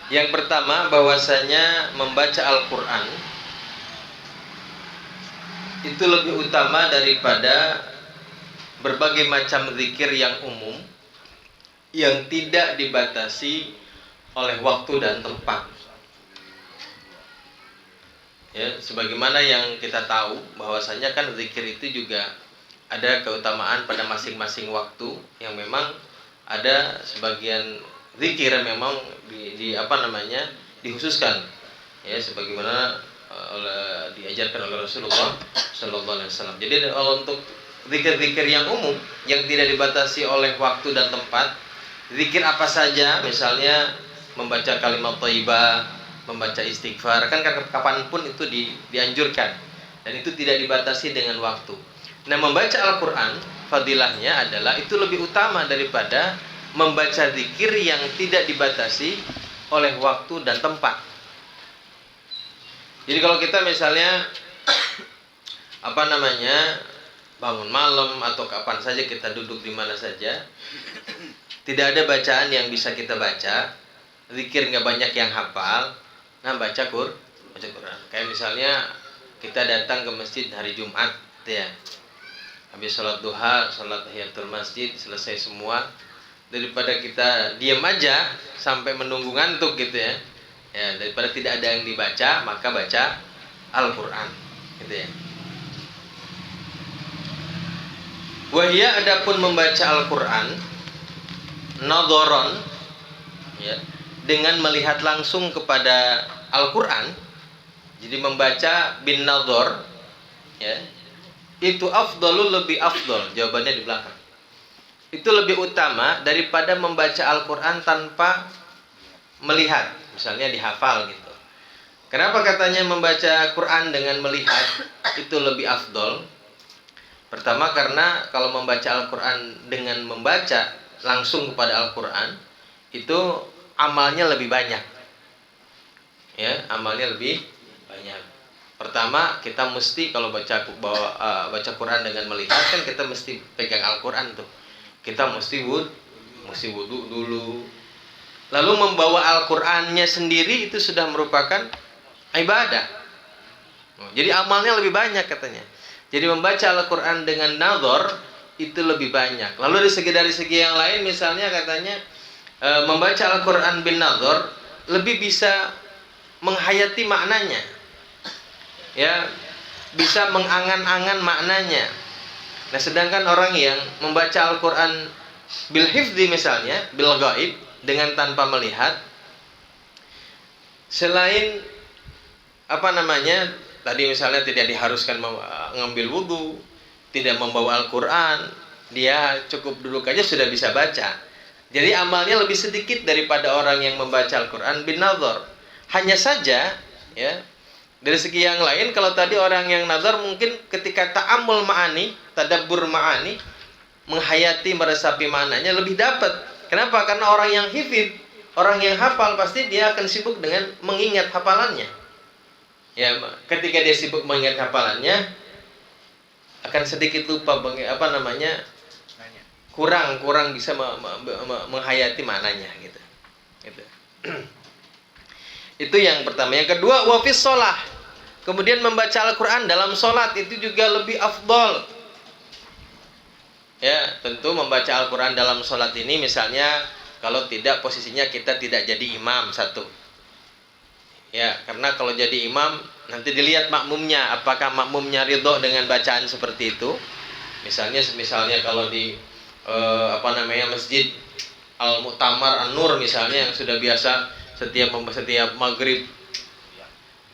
Yang pertama, bahwasanya membaca Al-Quran itu lebih utama daripada berbagai macam zikir yang umum yang tidak dibatasi oleh waktu dan tempat. Ya, sebagaimana yang kita tahu bahwasanya kan zikir itu juga ada keutamaan pada masing-masing waktu, yang memang ada sebagian zikir yang memang dikhususkan, ya, sebagaimana diajarkan oleh Rasulullah Shallallahu Alaihi Wasallam. Jadi untuk zikir-zikir yang umum yang tidak dibatasi oleh waktu dan tempat, zikir apa saja, misalnya membaca kalimat thayyibah, membaca istighfar, kan kapanpun itu dianjurkan, dan itu tidak dibatasi dengan waktu. Nah, membaca Al-Quran fadilahnya adalah itu lebih utama daripada membaca zikir yang tidak dibatasi oleh waktu dan tempat. Jadi kalau kita misalnya bangun malam atau kapan saja kita duduk di mana saja, tidak ada bacaan yang bisa kita baca, zikir nggak banyak yang hafal, nah baca Quran. Kayak misalnya kita datang ke masjid hari Jumat, ya, habis sholat duha, sholat tahiyatul masjid, selesai semua, daripada kita diam aja sampai menunggu ngantuk gitu ya, daripada tidak ada yang dibaca, maka baca Al-Quran gitu ya. Wahia, adapun membaca Al-Quran nadharon, ya, dengan melihat langsung kepada Al-Quran, jadi membaca bin nadhar, ya, itu afdalul, lebih afdal, jawabannya di belakang. Itu lebih utama daripada membaca Al-Quran tanpa melihat, misalnya dihafal gitu. Kenapa katanya membaca Quran dengan melihat itu lebih afdal? Pertama, karena kalau membaca Al-Quran dengan membaca langsung kepada Al-Quran, itu amalnya lebih banyak, ya, amalnya lebih banyak. Pertama, kita mesti kalau baca Quran dengan melihat, kan kita mesti pegang Al-Quran tuh. Kita mesti wudu dulu. Lalu membawa Al-Qurannya sendiri itu sudah merupakan ibadah. Jadi amalnya lebih banyak katanya. Jadi membaca Al-Quran dengan nadhar itu lebih banyak. Lalu dari segi yang lain, misalnya katanya membaca Al-Quran bin nadhar lebih bisa menghayati maknanya, ya, bisa mengangan-angan maknanya. Nah, sedangkan orang yang membaca Al-Quran bil hifdzi, misalnya bil ghaib, dengan tanpa melihat, selain tadi misalnya tidak diharuskan mengambil wudu, tidak membawa Al-Quran, dia cukup duduk aja sudah bisa baca. Jadi amalnya lebih sedikit daripada orang yang membaca Al-Quran bin nadhar. Hanya saja, ya, dari segi yang lain, kalau tadi orang yang nazar mungkin ketika ta'ammul ma'ani, tadabbur ma'ani, menghayati, meresapi maknanya lebih dapat. Kenapa? Karena orang yang hifid, orang yang hafal, pasti dia akan sibuk dengan mengingat hafalannya. Ya, ketika dia sibuk mengingat hafalannya, akan sedikit lupa kurang bisa menghayati maknanya gitu. Itu yang pertama. Yang kedua, wafis sholah, kemudian membaca Al-Quran dalam sholat itu juga lebih afdol. Ya, tentu membaca Al-Quran dalam sholat ini, misalnya kalau tidak posisinya kita tidak jadi imam, satu. Ya, karena kalau jadi imam nanti dilihat makmumnya, apakah makmumnya ridho dengan bacaan seperti itu. Misalnya kalau di Masjid Al-Mu'tamar An-Nur misalnya, yang sudah biasa setiap maghrib,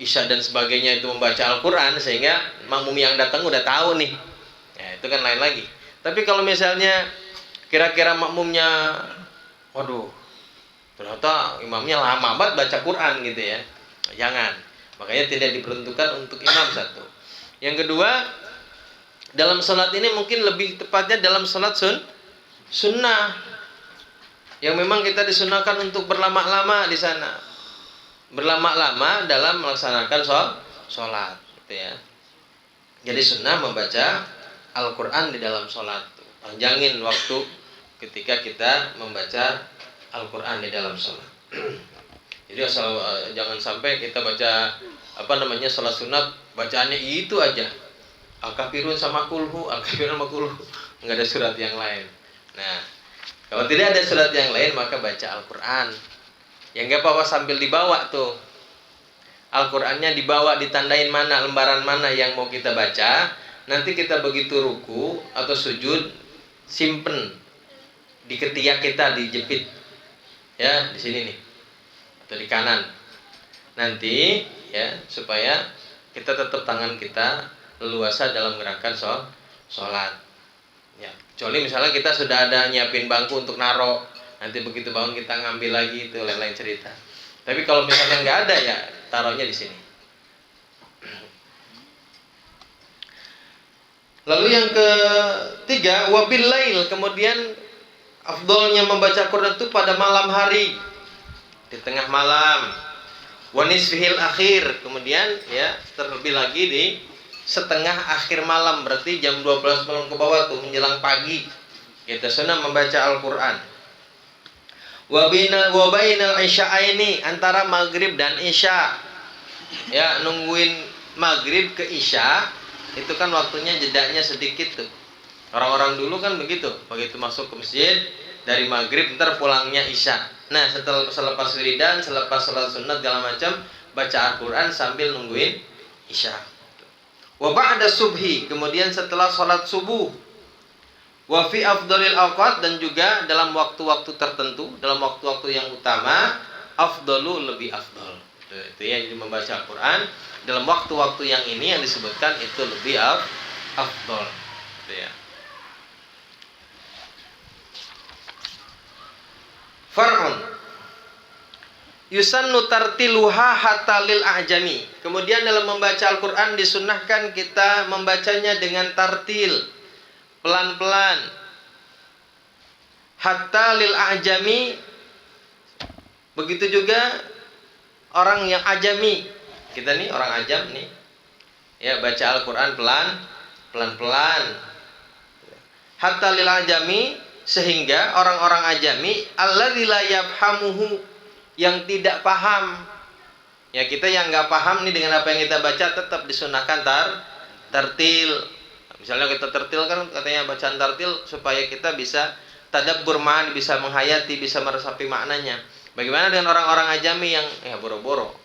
isya dan sebagainya itu membaca Al-Quran, sehingga makmum yang datang udah tahu nih, ya, itu kan lain lagi. Tapi kalau misalnya kira-kira makmumnya, waduh, ternyata imamnya lama banget baca Quran gitu ya, jangan. Makanya tidak diperuntukkan untuk imam, satu. Yang kedua, dalam sholat ini mungkin lebih tepatnya dalam sholat sunnah, yang memang kita disunahkan untuk berlama-lama di sana, berlama-lama dalam melaksanakan sholat, gitu ya. Jadi sunnah membaca Al-Quran di dalam sholat, panjangin waktu ketika kita membaca Al-Quran di dalam sholat. Jadi asal jangan sampai kita baca salat sunat bacaannya itu aja. Al-Kafirun sama kulhu, Al-Kafirun sama kulhu, nggak ada surat yang lain. Nah, kalau tidak ada surat yang lain maka baca Al-Quran. Ya nggak apa-apa sambil dibawa tuh. Al-Qurannya dibawa, ditandain mana, lembaran mana yang mau kita baca. Nanti kita begitu ruku atau sujud, simpen di ketiak kita, dijepit. Ya, di sini nih. Atau di kanan. Nanti ya, supaya kita tetap tangan kita leluasa dalam gerakan sholat. Ya, kecuali misalnya kita sudah ada nyiapin bangku untuk naro, nanti begitu bangun kita ngambil lagi, itu lain-lain cerita. Tapi kalau misalnya nggak ada ya taruhnya di sini. Lalu yang ketiga, wabil lail, kemudian afdolnya membaca Quran itu pada malam hari, di tengah malam. Wanisfihil akhir, kemudian ya terlebih lagi di setengah akhir malam, berarti jam 12 malam ke bawah tuh menjelang pagi. Kita sunnah membaca Al-Qur'an. Wa bainal isya'aini, antara maghrib dan isya. Ya, nungguin maghrib ke isya itu kan waktunya jedanya sedikit tuh. Orang-orang dulu kan begitu, begitu masuk ke masjid dari maghrib ntar pulangnya isya. Nah, selepas wiridan, selepas sholat sunat segala macam, baca Al-Quran sambil nungguin isya. Wa ba'da subhi, kemudian setelah sholat subuh. Wa fi afdalil awqat, dan juga dalam waktu-waktu tertentu, dalam waktu-waktu yang utama, afdalu lebih afdal. Itu ya, jadi membaca Al-Quran dalam waktu-waktu yang ini yang disebutkan itu lebih afdal. Itu ya. Far'un yusannu tartiluha hatta lil a'jami. Kemudian dalam membaca Al-Quran disunnahkan kita membacanya dengan tartil, pelan-pelan. Hatta lil a'jami, begitu juga orang yang ajami. Kita nih orang ajam nih, ya baca Al-Quran pelan-pelan. Hatta lil ajami, sehingga orang-orang ajami alladzi la yafhamuhu, yang tidak paham. Ya, kita yang nggak paham nih dengan apa yang kita baca tetap disunahkan tartil. Misalnya kita tartil kan katanya bacaan tartil supaya kita bisa tadabbur ma'an, bisa menghayati, bisa meresapi maknanya. Bagaimana dengan orang-orang ajami yang ya boro-boro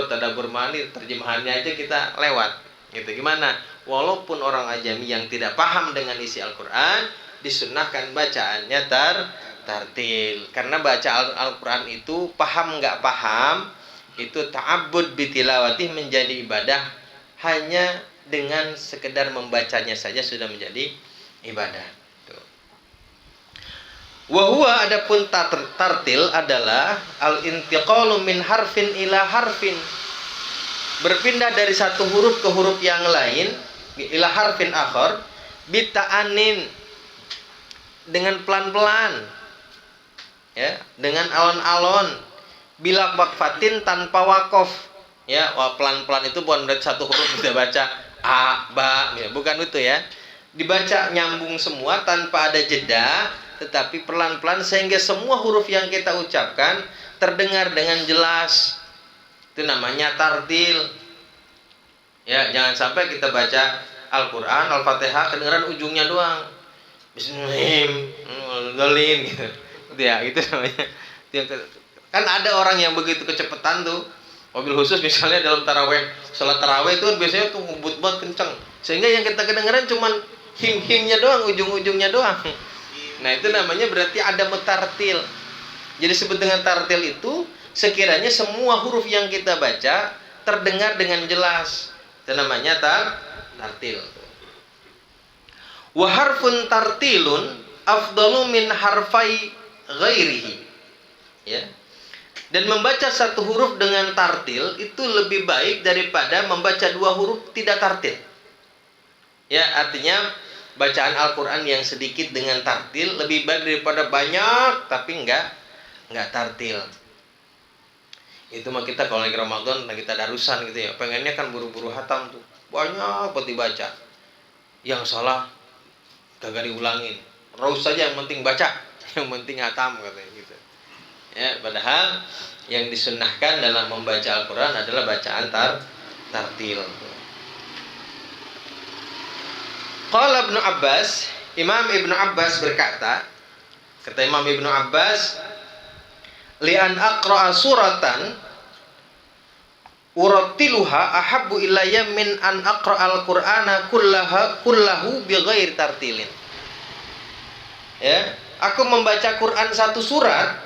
tadabbur ma'an, terjemahannya aja kita lewat. Gitu. Gimana? Walaupun orang ajami yang tidak paham dengan isi Al-Quran, disunnahkan bacaannya tartil. Karena baca Al-Quran itu paham nggak paham, itu ta'abbud bitilawati, menjadi ibadah. Hanya dengan sekedar membacanya saja sudah menjadi ibadah. Wahuwa, adapun tartil adalah al-intiqalu min harfin ila harfin, berpindah dari satu huruf ke huruf yang lain, ila harfin akhar, bita'anin, dengan pelan-pelan, ya, dengan alon-alon, bila waqfatin, tanpa wakof. Ya, pelan-pelan itu bukan berarti satu huruf bisa baca a, ba, ya, bukan itu ya. Dibaca nyambung semua tanpa ada jeda, tetapi pelan-pelan sehingga semua huruf yang kita ucapkan terdengar dengan jelas. Itu namanya tartil. Ya, jangan sampai kita baca Al-Quran, Al-Fatihah kedengaran ujungnya doang. Bismillahirrahmanirrahim gitu. Ya, itu namanya. Kan ada orang yang begitu kecepatan tuh. Mobil khusus misalnya dalam taraweh, salat taraweh itu biasanya tuh ngebut banget kenceng. Sehingga yang kita kedengaran cuman him-himnya doang, ujung-ujungnya doang. Nah, itu namanya berarti ada mutartil. Jadi sebut dengan tartil itu sekiranya semua huruf yang kita baca terdengar dengan jelas. Itu namanya tartil. Wa harfun tartilun afdalu min harfai ghairihi. Ya. Dan membaca satu huruf dengan tartil itu lebih baik daripada membaca dua huruf tidak tartil. Ya, artinya bacaan Al-Quran yang sedikit dengan tartil lebih baik daripada banyak tapi enggak tartil. Itu mah kita kalau lagi Ramadan, kita darusan gitu ya, pengennya kan buru-buru hatam tuh, banyak buat dibaca. Yang salah kagak diulangin, terus saja yang penting baca, yang penting hatam katanya gitu. Ya, padahal yang disunnahkan dalam membaca Al-Quran adalah bacaan tartil. Qala Ibnu Abbas, Imam Ibnu Abbas berkata, kata Imam Ibnu Abbas, li'an aqra'a suratan urattiluha ahabbu ilayya min an aqra'al qur'ana kullahu bighairi tartilin. Ya, aku membaca Quran satu surat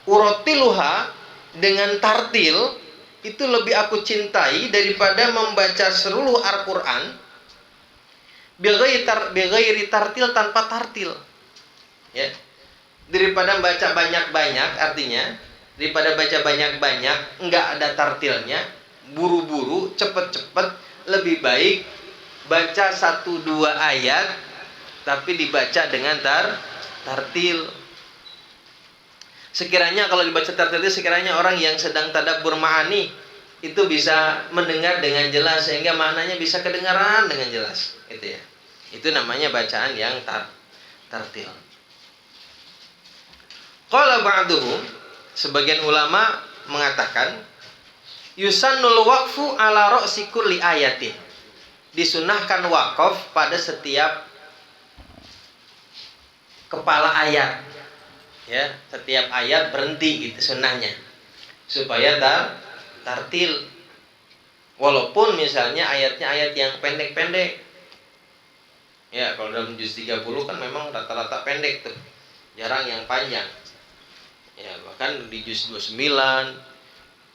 urattiluha dengan tartil itu lebih aku cintai daripada membaca seluruh Al-Qur'an bighairi tartil, tanpa tartil. Ya. Daripada baca banyak-banyak, artinya daripada baca banyak-banyak enggak ada tartilnya, buru-buru, cepet-cepet, lebih baik baca 1-2 ayat tapi dibaca dengan tartil. Sekiranya kalau dibaca tartil itu, sekiranya orang yang sedang tadabbur ma'ani itu bisa mendengar dengan jelas, sehingga maknanya bisa kedengaran dengan jelas, gitu ya. Itu namanya bacaan yang tartil. Qala ba'duhum, sebagian ulama mengatakan, yusannul waqfu ala ra'si kulli ayatin. Disunahkan wakaf pada setiap kepala ayat. Ya, setiap ayat berhenti gitu sunnahnya. Supaya tartil. Walaupun misalnya ayatnya ayat yang pendek-pendek. Ya, kalau dalam juz 30 kan memang rata-rata pendek tuh. Jarang yang panjang. Ya, bahkan di juz 29,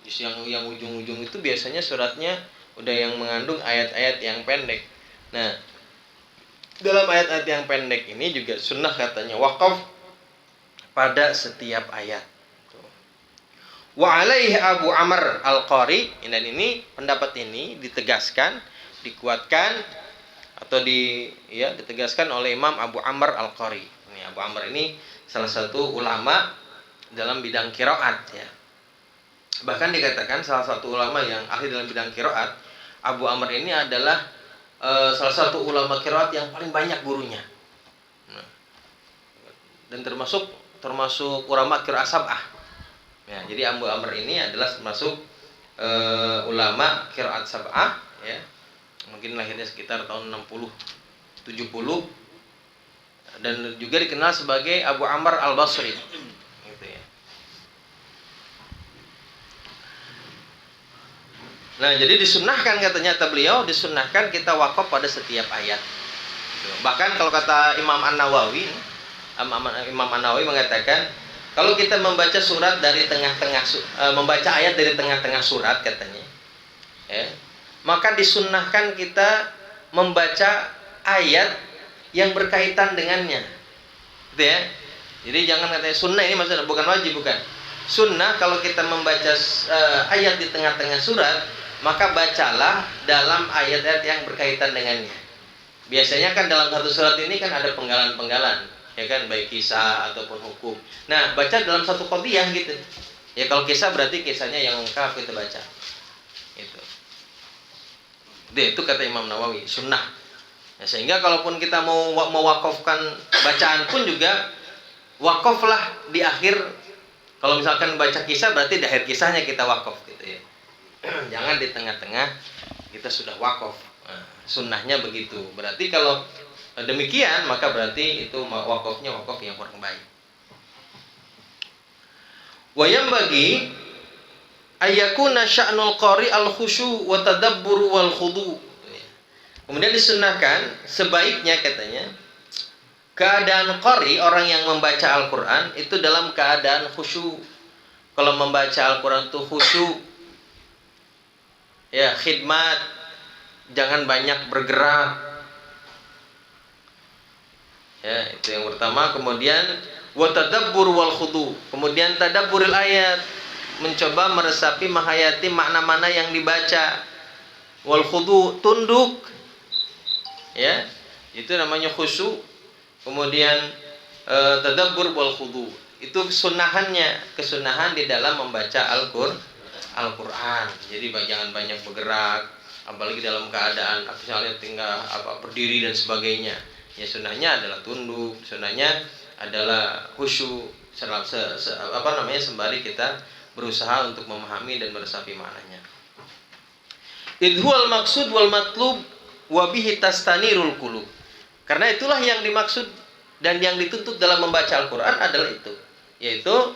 juz yang ujung-ujung itu biasanya suratnya udah yang mengandung ayat-ayat yang pendek. Nah, dalam ayat-ayat yang pendek ini juga sunnah katanya wakaf pada setiap ayat. Wa alaihi Abu Amr Al-Qari, dan ini pendapat ini ditegaskan, dikuatkan atau ditegaskan oleh Imam Abu Amr Al-Qari. Ini Abu Amr ini salah satu ulama dalam bidang qiraat ya. Bahkan dikatakan salah satu ulama yang ahli dalam bidang qiraat, Abu Amr ini adalah salah satu ulama qiraat yang paling banyak gurunya. Dan termasuk ulama qiraat sab'ah. Ya, jadi Abu Amr ini adalah termasuk ulama qiraat sab'ah ya. Mungkin lahirnya sekitar tahun 60 70, dan juga dikenal sebagai Abu Amr Al-Basri gitu ya. Nah, jadi disunnahkan katanya beliau, disunnahkan kita wakaf pada setiap ayat. Bahkan kalau kata Imam An-Nawawi, Imam An-Nawawi mengatakan kalau kita membaca surat dari tengah-tengah membaca ayat dari tengah-tengah surat katanya, ya, maka disunnahkan kita membaca ayat yang berkaitan dengannya. Gitu ya. Jadi jangan katanya sunnah ini maksudnya bukan wajib, bukan. Sunnah kalau kita membaca ayat di tengah-tengah surat, maka bacalah dalam ayat-ayat yang berkaitan dengannya. Biasanya kan dalam satu surat ini kan ada penggalan-penggalan, ya kan, baik kisah ataupun hukum. Nah, baca dalam satu qadhiyah gitu. Ya kalau kisah berarti kisahnya yang lengkap kita baca. Gitu. Itu kata Imam Nawawi, sunnah. Ya, sehingga kalaupun kita mau mewakafkan bacaan pun juga wakaflah di akhir. Kalau misalkan baca kisah berarti di akhir kisahnya kita wakaf gitu ya. Jangan di tengah-tengah kita sudah wakaf. Nah, sunnahnya begitu. Berarti kalau demikian maka berarti itu wakafnya wakaf yang kurang baik. Wayam bagi ayyakuna sya'nul qari al-khusyu wa tadabbur wal khudu. Kemudian disunnahkan sebaiknya katanya keadaan qari, orang yang membaca Al-Qur'an itu dalam keadaan khusyuk. Kalau membaca Al-Qur'an itu khusyuk. Ya, khidmat, jangan banyak bergerak. Ya, itu yang pertama. Kemudian wa tadabbur wal khudu. Kemudian tadabburil ayat, mencoba meresapi, menghayati makna-makna yang dibaca. Wal khudu, tunduk. Ya, itu namanya khusyuk. Kemudian tadabbur wal khudu, itu kesunahannya, kesunahan di dalam membaca Al-Qur'an. Jadi jangan banyak bergerak, apalagi dalam keadaan misalnya tinggal berdiri dan sebagainya. Ya, sunahnya adalah tunduk, sunahnya adalah khusyuk, sembari kita berusaha untuk memahami dan meresapi maknanya. Idhual maksud wal matlub wa bihi tastanirul qulub. Karena itulah yang dimaksud dan yang dituntut dalam membaca Al-Qur'an adalah itu, yaitu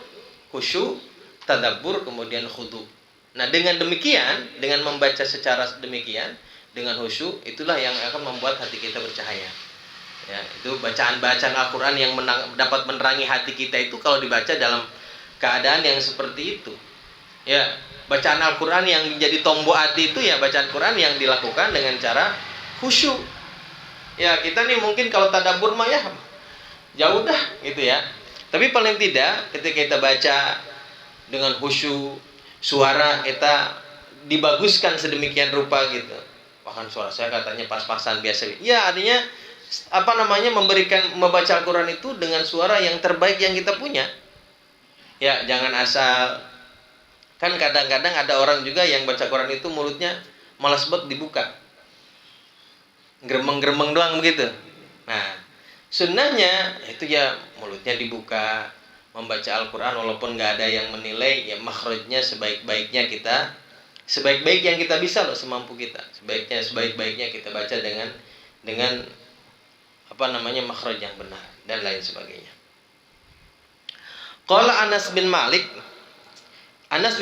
khusyuk, tadabbur, kemudian khudu'. Nah, dengan demikian, dengan membaca secara demikian, dengan khusyuk, itulah yang akan membuat hati kita bercahaya. Ya, itu bacaan-bacaan Al-Qur'an yang dapat menerangi hati kita itu kalau dibaca dalam keadaan yang seperti itu. Ya, bacaan Al-Qur'an yang jadi tombok hati itu ya bacaan Quran yang dilakukan dengan cara khusyuk. Ya, kita nih mungkin kalau tadabbur mah ya jauh dah gitu ya. Tapi paling tidak ketika kita baca dengan khusyuk, suara kita dibaguskan sedemikian rupa gitu. Bahkan suara saya katanya pas-pasan biasa. Ya, artinya membaca Al-Qur'an itu dengan suara yang terbaik yang kita punya. Ya, jangan asal. Kan kadang-kadang ada orang juga yang baca Quran itu mulutnya malas banget dibuka. Geremeng-geremeng doang begitu. Nah, sunnahnya itu ya mulutnya dibuka, membaca Al-Qur'an walaupun nggak ada yang menilai, ya makhrajnya sebaik-baiknya kita, sebaik-baik yang kita bisa loh, semampu kita. Sebaik-baiknya kita baca dengan makhraj yang benar dan lain sebagainya. Qala Anas bin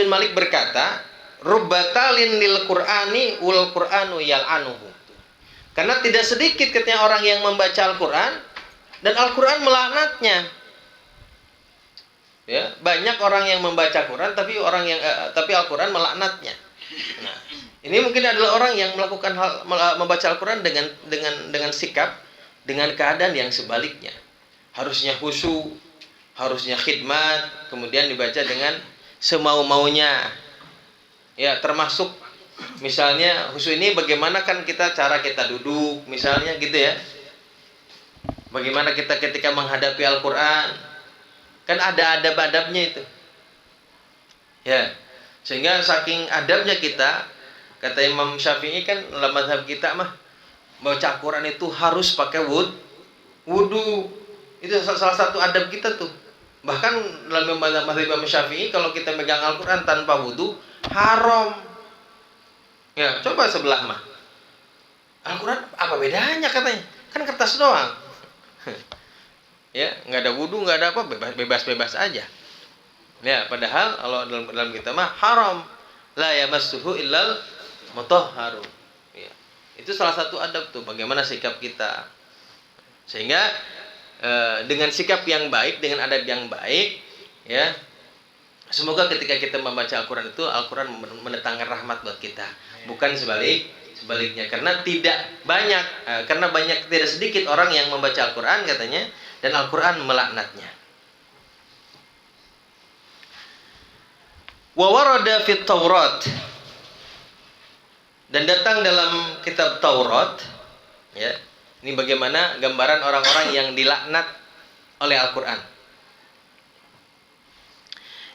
Malik berkata, rubbatalin lil Qur'ani wal Qur'anu yal'anuhu. Karena tidak sedikit katanya orang yang membaca Al-Qur'an dan Al-Qur'an melaknatnya. Ya, banyak orang yang membaca Quran tapi Al-Qur'an melaknatnya. Nah, ini mungkin adalah orang yang melakukan membaca Al-Qur'an dengan sikap, dengan keadaan yang sebaliknya. Harusnya khusyuk, harusnya khidmat, kemudian dibaca dengan semau-maunya. Ya, termasuk misalnya khusyuk ini bagaimana kan cara kita duduk misalnya gitu ya. Bagaimana kita ketika menghadapi Al-Qur'an. Kan ada adab-adabnya itu. Ya. Sehingga saking adabnya kita, kata Imam Syafi'i kan dalam mazhab kita mah baca Al-Qur'an itu harus pakai wudu. Itu salah satu adab kita tuh. Bahkan dalam mazhab Imam Syafi'i kalau kita megang Al-Qur'an tanpa wudu haram. Ya, coba sebelah mah. Al-Qur'an apa bedanya katanya? Kan kertas doang. Ya, nggak ada wudu, nggak ada apa, bebas aja. Ya, padahal kalau dalam kita mah haram. La yamassuhu illal mutahharun. Ya. Itu salah satu adab tuh bagaimana sikap kita. Sehingga dengan sikap yang baik, dengan adab yang baik, ya. Semoga ketika kita membaca Al-Qur'an itu Al-Qur'an mendatangkan rahmat buat kita, bukan sebaliknya. Karena tidak sedikit orang yang membaca Al-Qur'an katanya dan Al-Qur'an melaknatnya. Wa warada fit Taurat, dan datang dalam kitab Taurat, ya. Ini bagaimana gambaran orang-orang yang dilaknat oleh Al-Qur'an.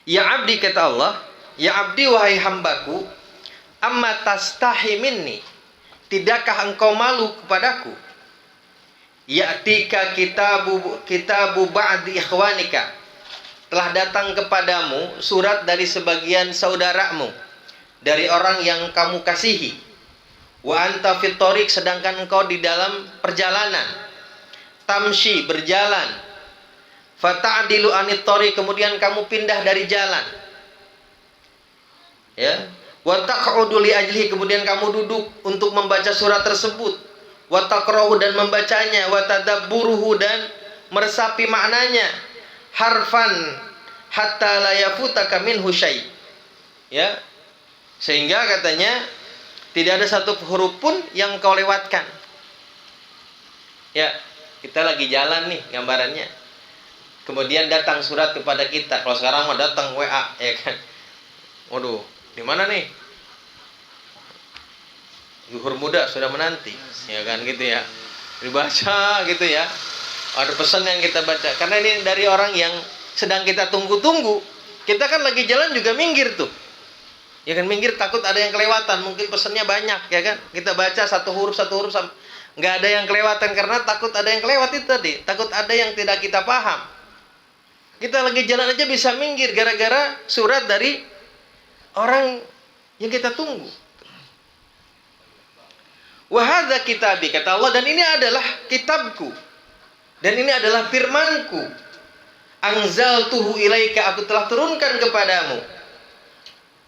Ya abdi, kata Allah, ya abdi wahai hambaku, amma tastahi minni, tidakkah engkau malu kepadaku? Ya'tika kitabu ba'di ikhwanika, telah datang kepadamu surat dari sebagian saudaramu, dari orang yang kamu kasihi. Wa anta fit thoriq, sedangkan engkau di dalam perjalanan. Tamshi, berjalan. Fata'dilu anit thoriq, kemudian kamu pindah dari jalan. Ya. Wa taq'udu li ajlihi, kemudian kamu duduk untuk membaca surat tersebut. Wa taqra'uhu, dan membacanya. Wa tadabburuhu, dan meresapi maknanya. Harfan hatta la yafutaka minhu syai'. Ya. Sehingga katanya tidak ada satu huruf pun yang kau lewatkan. Ya, kita lagi jalan nih gambarannya. Kemudian datang surat kepada kita. Kalau sekarang mah datang WA, ya kan. Waduh, di mana nih? Zuhur muda sudah menanti, ya kan gitu ya. Dibaca gitu ya. Ada pesan yang kita baca. Karena ini dari orang yang sedang kita tunggu-tunggu. Kita kan lagi jalan juga minggir tuh. Ya kan, minggir, takut ada yang kelewatan, mungkin pesannya banyak, ya kan. Kita baca satu huruf nggak ada yang kelewatan karena takut ada yang kelewat itu tadi, takut ada yang tidak kita paham. Kita lagi jalan aja bisa minggir gara-gara surat dari orang yang kita tunggu. Wa hadza kitabi, kata Allah, dan ini adalah kitabku. Dan ini adalah firmanku. Anzaltuhu ilaika, aku telah turunkan kepadamu.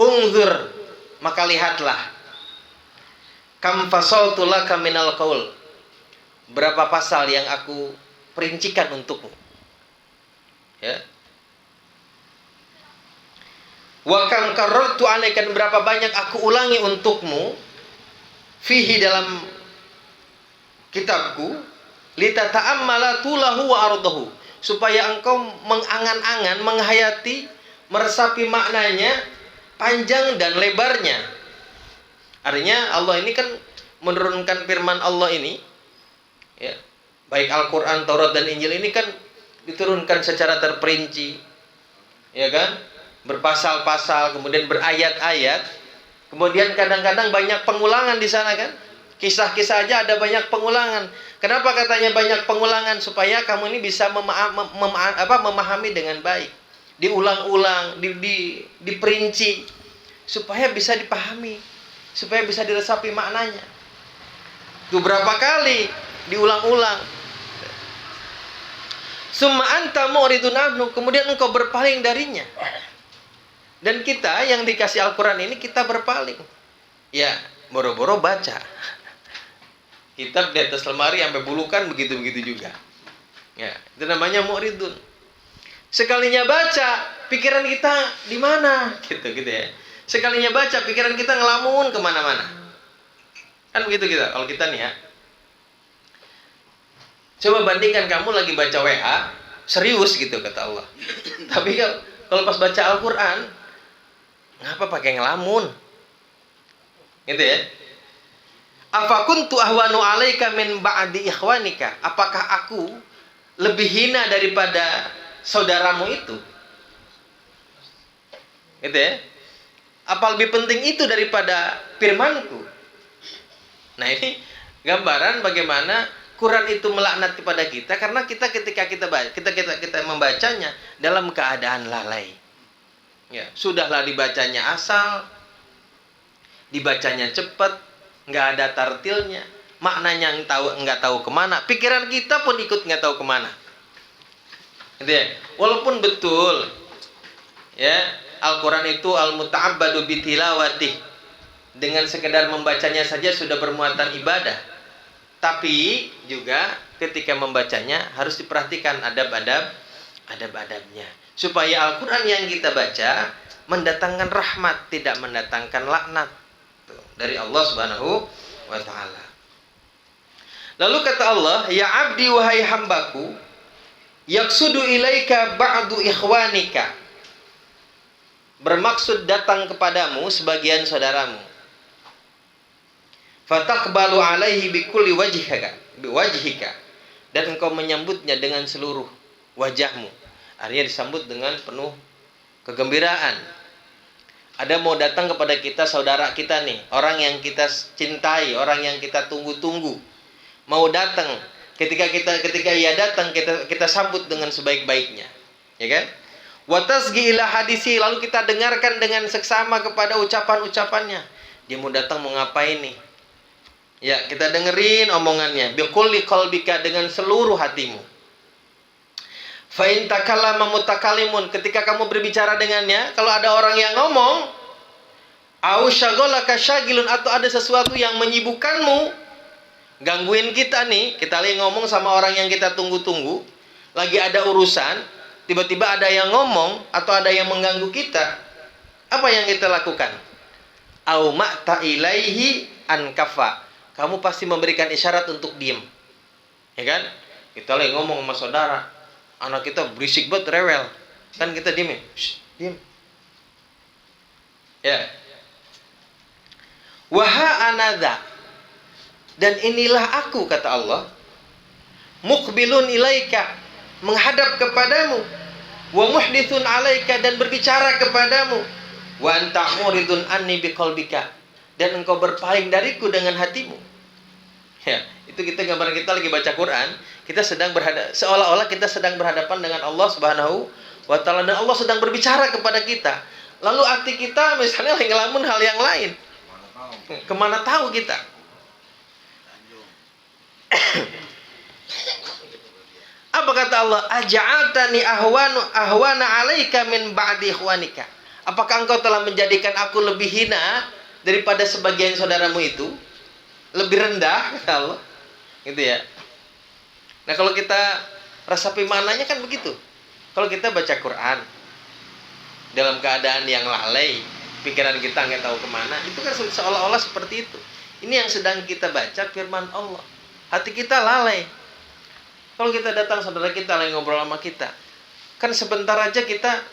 Unzur, maka lihatlah. Kam fasaltu laka minal qaul. Berapa pasal yang aku perincikan untukmu. Ya. Wa kam karartu alaika, berapa banyak aku ulangi untukmu fihi, dalam kitabku, litata'ammala tulahu wa ardahu, supaya engkau mengangan-angan, menghayati, meresapi maknanya, panjang dan lebarnya. Artinya Allah ini kan menurunkan firman Allah ini, ya, baik Al-Quran, Taurat dan Injil ini kan diturunkan secara terperinci, ya kan, berpasal-pasal, kemudian berayat-ayat. Kemudian kadang-kadang banyak pengulangan di sana kan. Kisah-kisah aja ada banyak pengulangan. Kenapa katanya banyak pengulangan? Supaya kamu ini bisa memahami dengan baik. Diulang-ulang, diperinci, supaya bisa dipahami, supaya bisa diresapi maknanya. Itu berapa kali diulang-ulang. Summa anta mu'ridun anhu, kemudian engkau berpaling darinya. Dan kita yang dikasih Al-Quran ini kita berpaling. Ya, boro-boro baca. Kitab di atas lemari sampai bulukan begitu-begitu juga. Ya, itu namanya mu'ridun. Sekalinya baca, pikiran kita di mana? Gitu ya. Sekalinya baca, pikiran kita ngelamun kemana-mana. Kan begitu kita. Kalau kita nih ya. Coba bandingkan kamu lagi baca WA, serius gitu kata Allah. Tapi kalau pas baca Al-Quran, ngapa pakai ngelamun? Gitu ya. Afa kuntu ahwanu alaika min ba'di ikhwanika? Apakah aku lebih hina daripada saudaramu itu? Gitu ya. Apa lebih penting itu daripada firmanku? Nah, ini gambaran bagaimana Quran itu melaknat kepada kita karena kita ketika kita membacanya dalam keadaan lalai. Ya, sudahlah dibacanya asal, dibacanya cepat, nggak ada tartilnya, maknanya nggak tahu kemana, pikiran kita pun ikut nggak tahu kemana. Gitu ya. Walaupun betul, ya, Al-Quran itu al-muta'abbadu bitilawatih, dengan sekedar membacanya saja sudah bermuatan ibadah. Tapi juga ketika membacanya harus diperhatikan adab-adabnya. Supaya Al-Quran yang kita baca mendatangkan rahmat, tidak mendatangkan laknat dari Allah Subhanahu wa ta'ala. Lalu kata Allah, ya abdi wahai hambaku, yaksudu ilaika ba'du ikhwanika, bermaksud datang kepadamu sebagian saudaramu. Fataqbalu alaihi bikulli wajhika, dan engkau menyambutnya dengan seluruh wajahmu. Artinya disambut dengan penuh kegembiraan. Ada mau datang kepada kita, saudara kita nih, orang yang kita cintai, orang yang kita tunggu-tunggu, mau datang. Ketika ia datang, kita sambut dengan sebaik-baiknya, ya kan? Wa tasgi ila hadisi, lalu kita dengarkan dengan seksama kepada ucapan-ucapannya. Dia mau datang mau ngapain nih? Ya, kita dengerin omongannya. Biqulli qalbika, dengan seluruh hatimu. Fa in takallama mutakalimun, ketika kamu berbicara dengannya, kalau ada orang yang ngomong, au syaghalaka syagilun, atau ada sesuatu yang menyibukkanmu, gangguin kita nih, kita lagi ngomong sama orang yang kita tunggu-tunggu, lagi ada urusan, tiba-tiba ada yang ngomong atau ada yang mengganggu kita, apa yang kita lakukan? Au ma'ta ilaihi ankafa, kamu pasti memberikan isyarat untuk diam, ya kan? Kita lagi ngomong sama saudara, anak kita berisik banget, rewel, kan kita diem ya, diem, ya. Waha anadha, dan inilah aku, kata Allah, muqbilun ilaika, menghadap kepadamu, wa muhdithun alaika, dan berbicara kepadamu, wa anta muridun anni biqalbika, dan engkau berpaling dariku dengan hatimu. Ya, itu kita gambaran kita lagi baca Quran, kita sedang seolah-olah kita sedang berhadapan dengan Allah Subhanahu wa ta'ala, dan Allah sedang berbicara kepada kita. Lalu hati kita misalnya lagi ngelamun hal yang lain. Kemana tahu kita? Apa kata Allah? Aja'atani ahwana 'alaika min ba'di ikhwanika. Apakah engkau telah menjadikan aku lebih hina daripada sebagian saudaramu itu? Lebih rendah, kata Allah. Gitu ya. Nah, kalau kita resapi maknanya kan begitu. Kalau kita baca Quran dalam keadaan yang lalai, pikiran kita nggak tahu kemana, itu kan seolah-olah seperti itu. Ini yang sedang kita baca firman Allah. Hati kita lalai. Kalau kita datang saudara kita lagi ngobrol sama kita, kan sebentar aja kita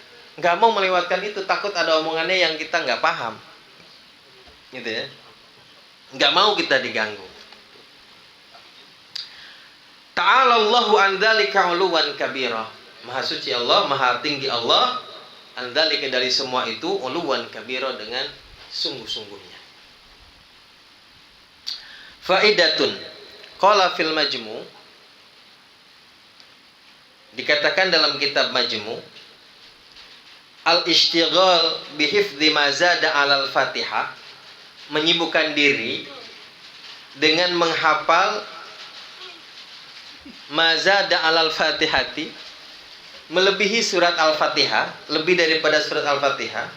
nggak mau melewatkan itu, takut ada omongannya yang kita nggak paham, gitu ya. Nggak mau kita diganggu. Ta'ala Allahu an dzalika 'uluwan kabira. Maha suci Allah, maha tinggi Allah, an dzalika dari semua itu, 'uluwan kabira dengan sungguh-sungguhnya. Faidatun. Qala fil majmu', dikatakan dalam kitab Majmu', al-ishtighal bihifdzi ma zada 'alal Fatihah, menyibukkan diri dengan menghafal ma zada 'alal Fatihati, melebihi surat Al-Fatihah, lebih daripada surat Al-Fatihah.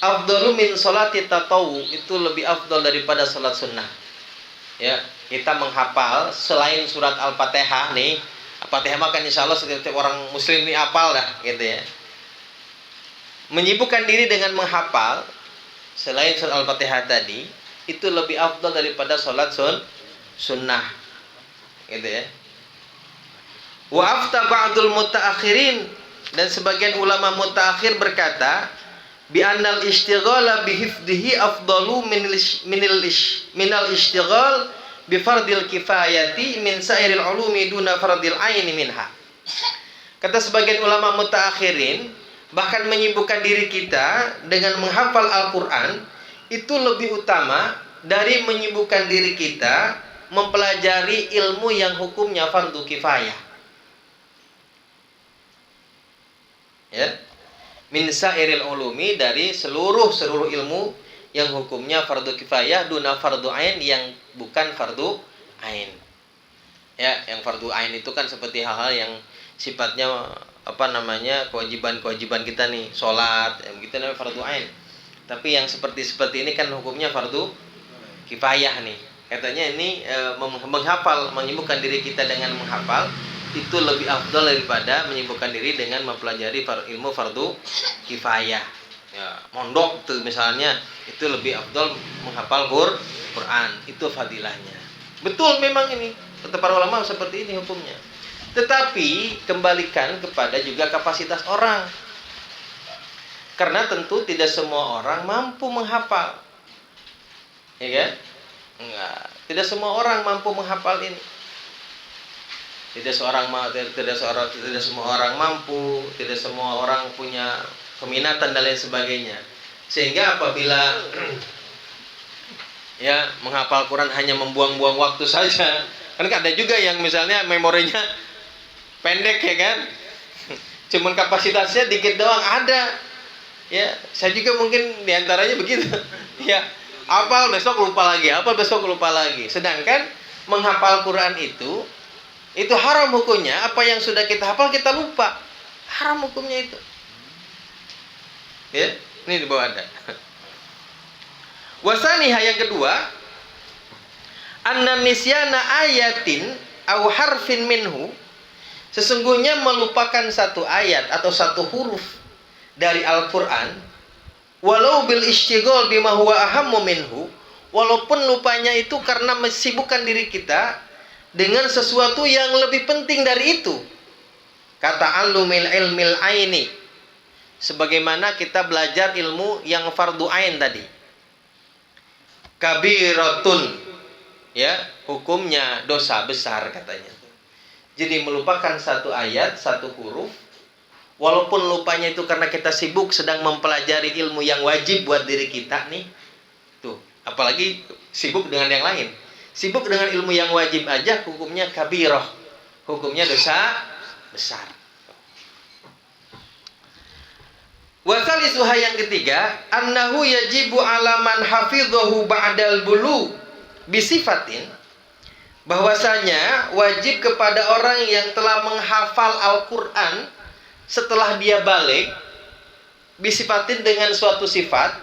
Afdalu min sholati tatawwu, itu lebih afdal daripada salat sunnah. Ya, kita menghafal selain surat Al-Fatihah nih. Al-Fatihah mah kan insya Allah setiap orang muslim ini hafal dah, gitu ya. Menyibukkan diri dengan menghafal selain surat Al-Fatihah tadi, itu lebih afdal daripada sholat sunnah, gitu ya. Wa afta ba'dul mutaakhirin, dan sebagian ulama mutaakhir berkata, bi annal istighala bi hifdhihi afdalu minal istighal bi fardil kifayati min sairil ulumi duna fardil aini minha. Kata sebagian ulama mutaakhirin, bahkan menyibukkan diri kita dengan menghafal Al-Quran itu lebih utama dari menyibukkan diri kita mempelajari ilmu yang hukumnya fardu kifayah. Ya, min sairil ulumi, dari seluruh ilmu yang hukumnya fardu kifayah, duna fardu ain, yang bukan fardu ain. Ya, yang fardu ain itu kan seperti hal-hal yang sifatnya kewajiban kita nih, sholat, yang begitu namanya fardu ain. Tapi yang seperti ini kan hukumnya fardu kifayah nih. Katanya ini menghafal, menyibukkan diri kita dengan menghafal itu lebih afdal daripada menyibukkan diri dengan mempelajari ilmu fardu kifayah. Ya, mondok tuh misalnya, itu lebih afdal menghafal Quran, itu fadilahnya. Betul, memang ini kata para ulama seperti ini hukumnya. Tetapi kembalikan kepada juga kapasitas orang. Karena tentu tidak semua orang mampu menghafal. Ya kan? Enggak, tidak semua orang mampu menghafal ini. Tidak semua orang mampu, tidak semua orang punya keminatan dan lain sebagainya. Sehingga apabila ya menghafal Quran hanya membuang-buang waktu saja, kan ada juga yang misalnya memorinya pendek, ya kan, cuman kapasitasnya dikit doang, ada. Ya, saya juga mungkin diantaranya begitu. Ya, hafal besok lupa lagi, hafal besok lupa lagi. Sedangkan menghafal Quran itu haram hukumnya. Apa yang sudah kita hafal kita lupa, haram hukumnya itu. Ya, ini di bawah ada. Wasaniha, yang kedua, anna nisyana ayatin aw harfin minhu, sesungguhnya melupakan satu ayat atau satu huruf dari Al-Quran, walau bil ishtighal bima huwa ahammu minhu, walaupun lupanya itu karena mensibukkan diri kita dengan sesuatu yang lebih penting dari itu. Kata alumil ilmil aini, sebagaimana kita belajar ilmu yang fardu ain tadi. Kabiratun, ya, hukumnya dosa besar katanya. Jadi melupakan satu ayat, satu huruf, walaupun lupanya itu karena kita sibuk sedang mempelajari ilmu yang wajib buat diri kita nih. Tuh, apalagi sibuk dengan yang lain. Sibuk dengan ilmu yang wajib aja hukumnya kabirah, hukumnya dosa besar. Wasalisuha yang ketiga, annahu yajibu alaman hafidhahu ba'dal bulu bisifatin, bahwasanya wajib kepada orang yang telah menghafal Al-Qur'an setelah dia balik, bisifatin dengan suatu sifat,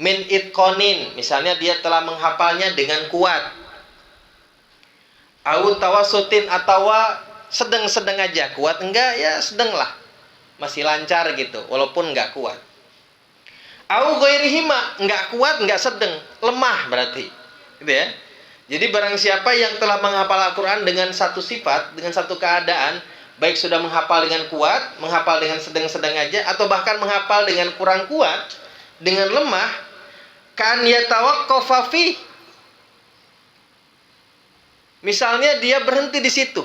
min itqonin, misalnya dia telah menghafalnya dengan kuat, au tawasutin, atau sedang-sedang aja, kuat enggak ya sedang lah, masih lancar gitu, walaupun enggak kuat. Au ghairihima, enggak kuat, enggak sedang, lemah berarti, gitu ya. Jadi barang siapa yang telah menghafal Al-Quran dengan satu sifat, dengan satu keadaan, baik sudah menghafal dengan kuat, menghafal dengan sedang-sedang aja, atau bahkan menghafal dengan kurang kuat, dengan lemah, kan yatawaqqafa fi. Misalnya dia berhenti di situ.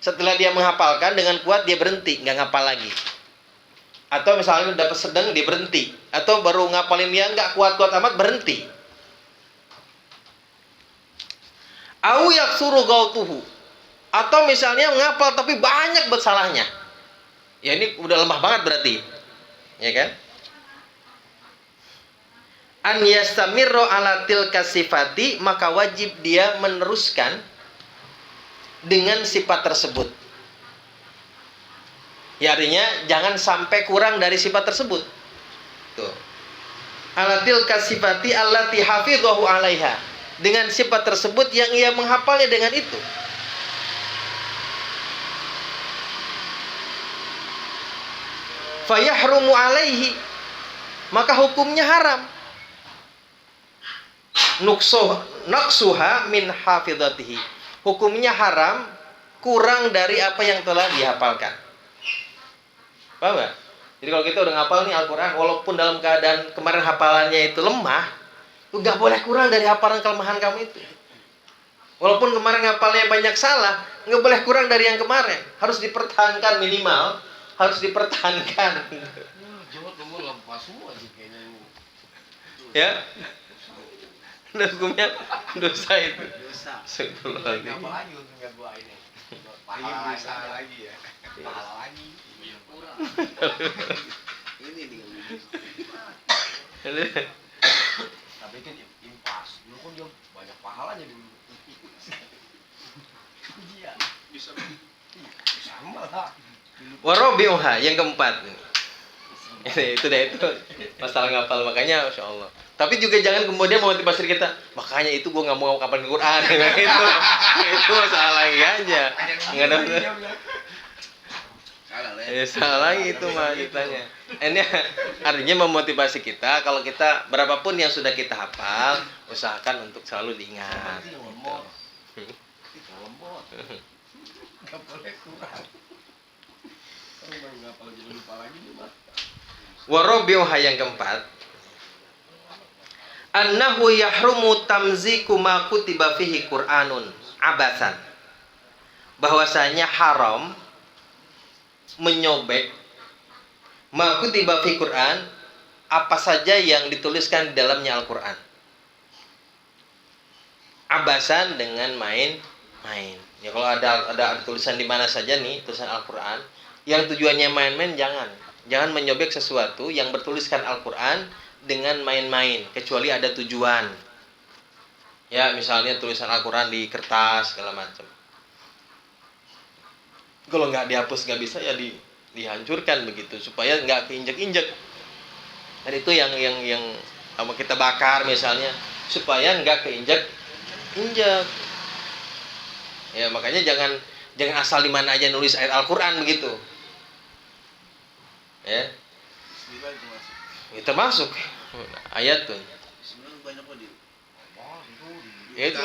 Setelah dia menghafalkan dengan kuat, dia berhenti, nggak ngapal lagi. Atau misalnya dapat sedang, dia berhenti. Atau baru ngapalin dia nggak kuat-kuat amat, berhenti. Au yaksuru gautuhu, atau misalnya menghafal tapi banyak bersalahnya. Ya ini udah lemah banget berarti. Ya kan? An yastamirru ala tilka sifati, maka wajib dia meneruskan dengan sifat tersebut. Ya artinya jangan sampai kurang dari sifat tersebut. Tuh. Ala tilka sifati allati hafidhahu 'alaiha, dengan sifat tersebut yang ia menghafalnya dengan itu. Fayahrumu alaihi, maka hukumnya haram. Naqsuha min hafidhatihi, hukumnya haram kurang dari apa yang telah dihafalkan. Paham gak? Jadi kalau kita udah ngapal nih Al-Quran, walaupun dalam keadaan kemarin hafalannya itu lemah, nggak boleh kurang dari hafalan kelemahan kamu itu. Walaupun kemarin ngapalnya banyak salah, nggak boleh kurang dari yang kemarin. Harus dipertahankan minimal, harus dipertahankan. Ya, dan hukumnya dosa itu. Dosa. Apalagi untungnya gua ini. Pahala lagi ya. Pahala lagi. Ini dengan tapi kan impas, dulu kan dia banyak pahalanya dulu. Iya, bisa sama lah. Warabiuha yang keempat. Itu masalah ngapal, makanya Masya Allah. Tapi juga jangan kemudian memotivasi kita, makanya itu gue nggak mau ngapalin Quran. itu masalah lagi aja. Nggak ada. Salah lagi itu mah ditanya. Ini artinya memotivasi kita, kalau kita berapapun yang sudah kita hafal, usahakan untuk selalu diingat. Gak boleh kurang. Warabiuha yang keempat, annahu yahrumu tamziku ma kutiba fihi Qur'anun abasan, bahwasanya haram menyobek ma kutiba fi Qur'an, apa saja yang dituliskan di dalamnya Al-Qur'an. Abasan dengan main-main. Ya kalau ada tulisan di mana saja nih, tulisan Al-Qur'an yang tujuannya main-main, jangan menyobek sesuatu yang bertuliskan Al-Qur'an dengan main-main, kecuali ada tujuan. Ya, misalnya tulisan Al-Qur'an di kertas segala macam. Kalau nggak dihapus nggak bisa, ya dihancurkan begitu supaya nggak keinjek-injek. Dan itu yang kita bakar misalnya supaya nggak keinjek-injek. Ya makanya jangan asal di mana aja nulis ayat Al-Qur'an begitu. Ya. Itu masuk ayat tuh. Ya itu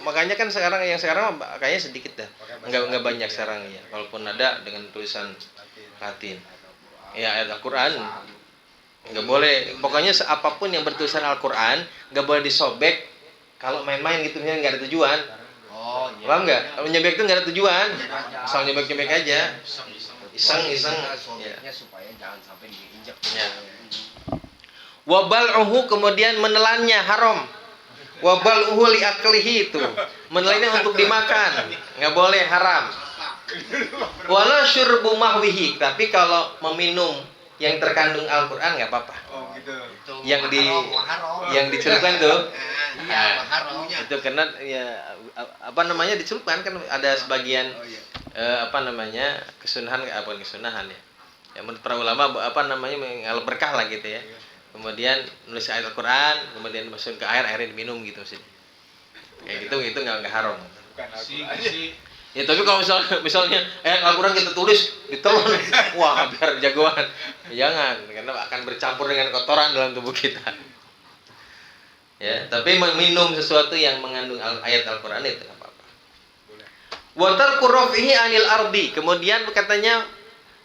makanya kan sekarang kayaknya sedikit dah. Enggak banyak sekarang ya. Walaupun ada dengan tulisan Latin. Ya ayat Al-Qur'an enggak boleh. Pokoknya apapun yang bertulisan Al-Qur'an enggak boleh disobek kalau main-main gitu, enggak ada tujuan. Oh iya. Paham enggak? Kalau nyobek itu enggak ada tujuan. Asal nyobek aja. Iseng. Ya. Supaya jangan sampai diinjak. Ya. Wabal'uhu, kemudian menelannya haram. Wabal uhuli aklihi, itu menelannya untuk dimakan, nggak boleh, haram. Wala syurbu mahwihi, tapi kalau meminum yang terkandung Al-Qur'an nggak apa-apa. Oh gitu. Yang dicelupkan tuh. Iya, maharonya. Itu karena ya apa namanya dicelupkan kan ada sebagian kesunahan kesunahan ya. Ya menurut para ulama apa namanya mengalami berkah lah gitu ya. Kemudian nulis ayat Al-Qur'an, kemudian masukin ke airnya diminum gitu sih. Kayak gitu itu nggak haram. Bukan Al-Qur'an. Ya tapi kalau misalnya Al-Qur'an kita tulis ditelan, wah biar jagoan. Jangan, karena akan bercampur dengan kotoran dalam tubuh kita. Ya, tapi meminum sesuatu yang mengandung ayat Al-Qur'an itu enggak apa-apa. Wa tarku raf'ihi 'anil ardi. Kemudian katanya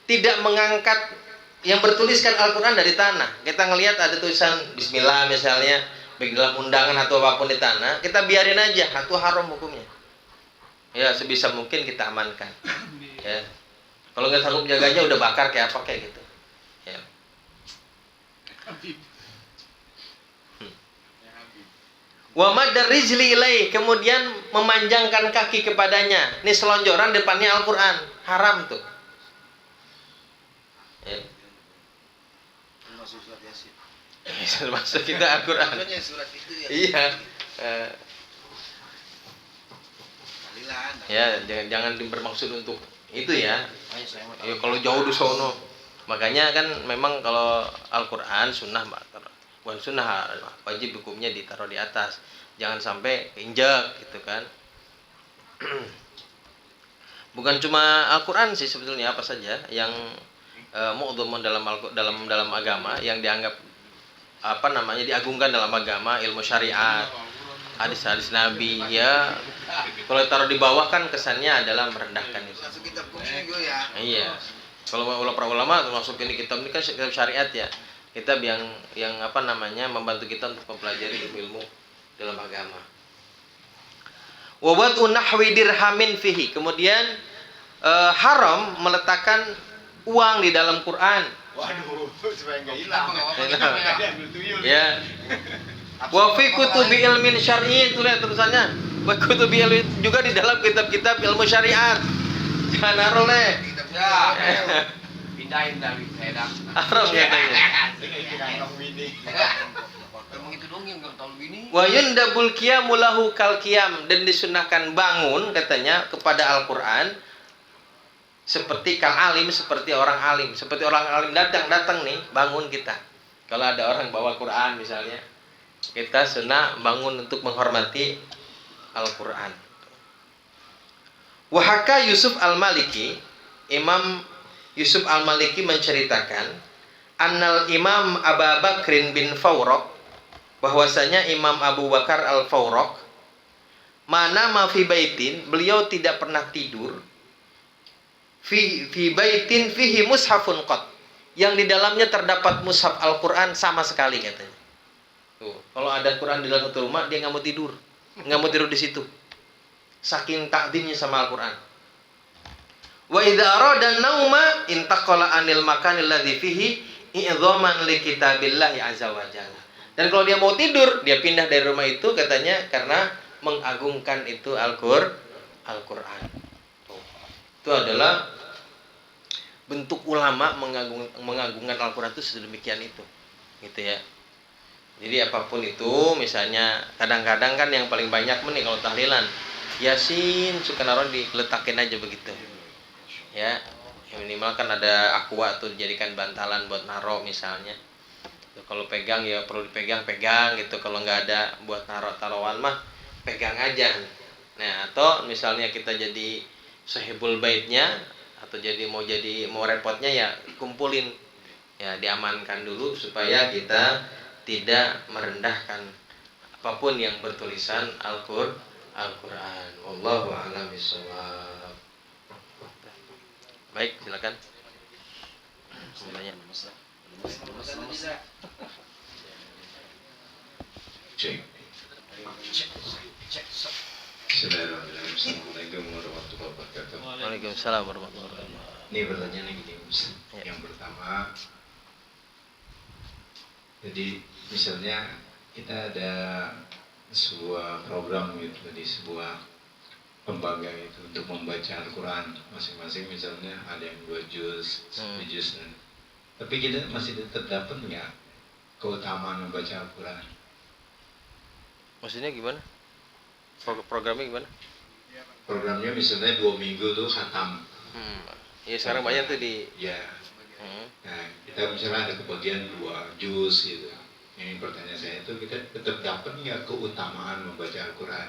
tidak mengangkat yang bertuliskan Al-Qur'an dari tanah. Kita ngelihat ada tulisan bismillah misalnya, baik dalam undangan atau apapun di tanah, kita biarin aja, itu haram hukumnya. Ya, sebisa mungkin kita amankan. Ya. Kalau nggak sanggup jaganya udah bakar kayak apa kayak gitu. Ya. Wa maddar rijli ilaih, kemudian memanjangkan kaki kepadanya. Ini selonjoran depannya Al-Qur'an, haram tuh. Ya. Masuk surat Yasin. Masuk kita Al-Qur'an. Surat itu ya. Iya. Tahlilan. Ya, jangan bermaksud untuk itu ya. Ya kalau jauh di sono. Makanya kan memang kalau Al-Qur'an sunnah bukan sunnah, wajib hukumnya ditaruh di atas. Jangan sampai keinjak gitu kan. Bukan cuma Al-Qur'an sih sebetulnya, apa saja yang mu'dhamun dalam agama yang dianggap diagungkan dalam agama, ilmu syariat, hadis-hadis Nabi ya. Kalau taruh di bawah kan kesannya adalah merendahkan itu. Masuk kitab khusus juga ya. Iya. Kalau para ulama masuk ini kitab ini kan kitab syariat ya. Kitab yang membantu kita untuk mempelajari ilmu dalam agama. Wa wad'u nahwi dirhamin fihi. Kemudian haram meletakkan uang di dalam Quran. Waduh, supaya enggak hilang. Ya. Wa fi kutubi ilmin syar'i, itu lihat tulisannya. Wa kutubi ilmin juga di dalam kitab-kitab ilmu syariat. Jangan naruh le. Ya. Pindahin dari sedang. Haram katanya. Emang itu dong yang enggak tahu ini. Wa yundabul qiyamu lahu kal qiyam, dan disunahkan bangun katanya kepada Al-Qur'an seperti kal alim, seperti orang alim. Seperti orang alim datang nih, bangun kita. Kalau ada orang bawa Quran misalnya, kita sunnah bangun untuk menghormati Al-Qur'an. Wahaka Yusuf Al-Maliki, Imam Yusuf Al-Maliki menceritakan annal Imam Abu Bakrin bin Fawraq, bahwasanya Imam Abu Bakar Al-Fawraq, mana ma fi baitin, beliau tidak pernah tidur fi baitin fihi mushafun qat, yang di dalamnya terdapat mushaf Al-Qur'an sama sekali katanya. Tuh, kalau ada Quran di dalam satu rumah dia nggak mau tidur di situ. Saking takdimnya sama Al-Qur'an. Wa idza arada nauma intaqala anil makanil ladzi fihi i'dhaman li kitabillahi azza wa jalla. Dan kalau dia mau tidur, dia pindah dari rumah itu katanya karena mengagungkan itu Al-Qur'an. Itu adalah bentuk ulama mengagungkan Al-Qur'an itu sedemikian itu. Gitu ya. Jadi apapun itu, misalnya kadang-kadang kan yang paling banyak nih kalau tahlilan Yasin suka naruh diletakin aja begitu. Ya, minimal kan ada aqua tuh dijadikan bantalan buat naruh misalnya. Kalau pegang ya perlu pegang gitu. Kalau nggak ada buat naruh taruhan mah pegang aja. Nah, atau misalnya kita jadi sahibul baitnya atau mau repotnya ya kumpulin. Ya, diamankan dulu supaya kita tidak merendahkan apapun yang bertulisan Al-Qur'an. Wallahu a'lam bishawab. Baik, silakan. Semuanya. Cek. Assalamualaikum warahmatullahi wabarakatuh. Waalaikumsalam warahmatullahi wabarakatuh. Ini pertanyaannya gini, Ustaz. Yang pertama, jadi misalnya kita ada sebuah program gitu di sebuah lembaga itu untuk membaca Al-Quran masing-masing, misalnya ada yang 2 juz, 1 juz. Tapi kita masih tetap dapat nggak keutamaan membaca Al-Quran? Maksudnya gimana? Programnya gimana? Programnya misalnya 2 minggu tuh khatam. Ya sekarang banyak tuh di. Ya. Hmm. Nah, kita misalnya ada kebagian 2 juz gitu. Yang pertanyaan saya itu kita tetap dapat nggak keutamaan membaca Al-Quran?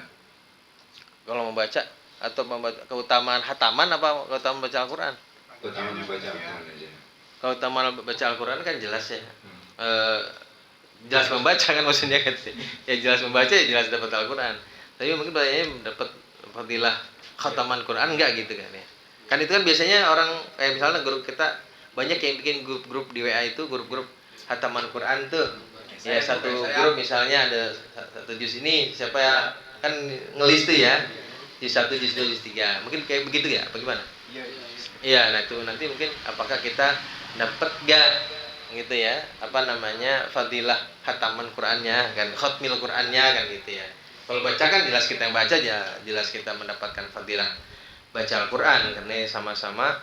Kalau membaca atau keutamaan hataman apa keutamaan baca Al-Quran? Keutamaan membaca Al-Quran aja. Keutamaan baca Al-Quran kan jelas ya. Jelas membaca kan maksudnya kan. Ya jelas membaca ya jelas dapat Al-Quran. Tapi mungkin banyak dapat fadilah khataman Quran enggak gitu kan ya. Kan itu kan biasanya orang kayak misalnya grup kita banyak yang bikin grup-grup di WA itu grup-grup khataman Quran tuh. Ya satu grup misalnya ada satu juz ini siapa ya kan ngelis tuh ya. Juz 1, juz 2, juz 3. Mungkin kayak begitu ya, bagaimana? Iya, nah itu nanti mungkin apakah kita dapat gak gitu ya, apa namanya fadilah khataman Qurannya kan, khatmil Qurannya kan gitu ya. Kalau baca kan jelas kita yang baca ya, jelas kita mendapatkan fadilah baca Al-Quran karena sama-sama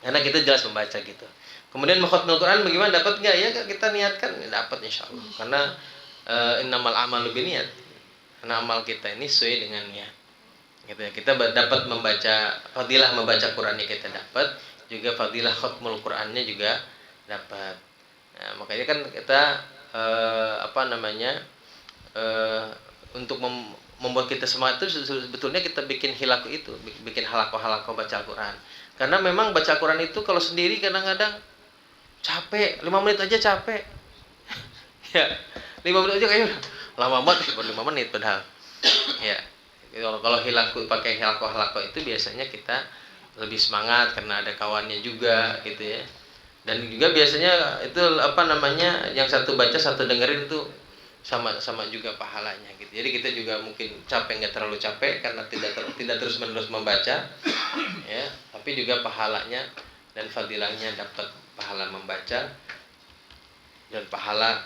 karena kita jelas membaca gitu. Kemudian mengkhatmil Quran bagaimana dapat nggak ya? Kita niatkan dapat insyaallah. Karena innamal a'malu binniyat. Karena amal kita ini sesuai dengan niat. Gitu ya. Kita dapat membaca fadilah membaca Qurannya kita dapat, juga fadilah khatmul Qurannya juga dapat. Nah, makanya kan kita untuk membuat kita semangat itu sebetulnya kita bikin hilaku itu, bikin halaqah baca Al-Quran. Karena memang baca Al-Quran itu kalau sendiri kadang-kadang capek, 5 menit aja capek. Ya, 5 menit aja kayaknya lama banget, baru 5 menit padahal. Ya, kalau pakai halaqah itu biasanya kita lebih semangat karena ada kawannya juga gitu ya. Dan juga biasanya itu yang satu baca satu dengerin itu sama juga pahalanya gitu. Jadi kita juga mungkin capek nggak terlalu capek karena tidak terus menerus membaca, ya. Tapi juga pahalanya dan fadilahnya dapat pahala membaca dan pahala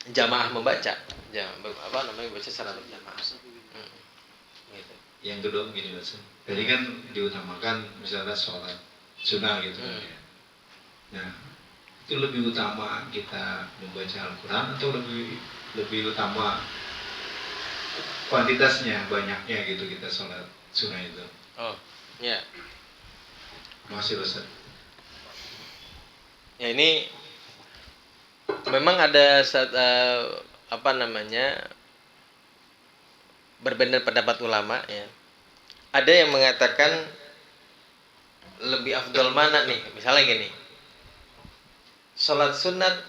jamaah membaca, baca secara berjamaah. Gitu. Yang kedua begini Mas, tadi kan diutamakan misalnya sholat sunnah gitu kan ya. Nah, itu lebih utama kita membaca Al-Quran atau lebih utama kuantitasnya, banyaknya gitu kita sholat sunnah itu? Oh, ya. Masih Ustaz. Ya ini memang ada berbeda pendapat ulama ya. Ada yang mengatakan lebih afdol mana nih? Misalnya gini. Salat sunat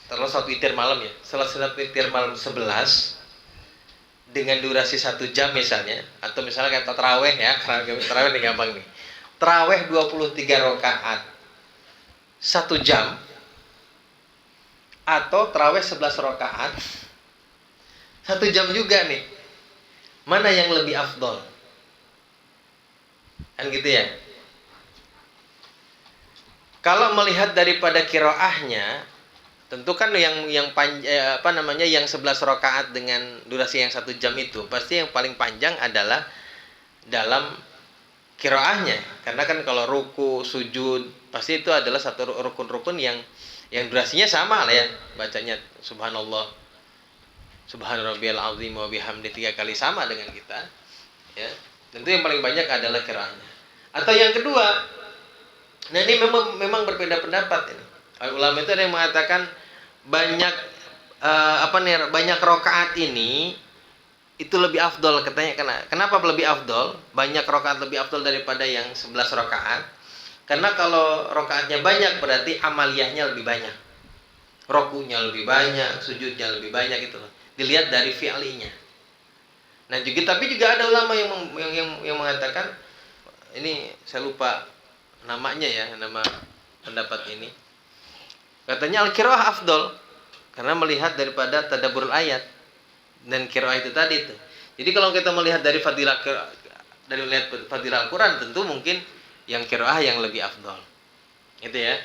terus salat witir malam ya. Salat sunat witir malam 11 dengan durasi 1 jam misalnya, atau misalnya kayak tarawih ya, tarawih ini gampang nih. Tarawih 23 rakaat 1 jam atau tarawih 11 rakaat 1 jam juga nih. Mana yang lebih afdol? Kan gitu ya. Kalau melihat daripada qiraahnya, tentu kan yang 11 rakaat dengan durasi yang 1 jam itu pasti yang paling panjang adalah dalam qiraahnya. Karena kan kalau ruku, sujud, pasti itu adalah satu rukun-rukun yang durasinya sama lah ya. Bacanya subhanallah, subhanarabbiyal azim wa bihamdi 3 kali sama dengan kita. Ya. Tentu yang paling banyak adalah qiraahnya. Atau yang kedua, nah ini memang berbeda pendapat ini. Ulama itu ada yang mengatakan banyak rakaat ini itu lebih afdol katanya. Kenapa lebih afdol? Banyak rakaat lebih afdol daripada yang 11 rakaat. Karena kalau rakaatnya banyak berarti amaliyahnya lebih banyak. Rokunya lebih banyak, sujudnya lebih banyak gitu loh. Dilihat dari fi'linya. Nah, tapi juga ada ulama yang mengatakan, ini saya lupa namanya ya, nama pendapat ini. Katanya al-qiraah afdol karena melihat daripada tadabburul ayat dan qiraah itu tadi itu. Jadi kalau kita melihat dari fadilah Al-Qur'an, tentu mungkin yang qiraah yang lebih afdol. Gitu ya.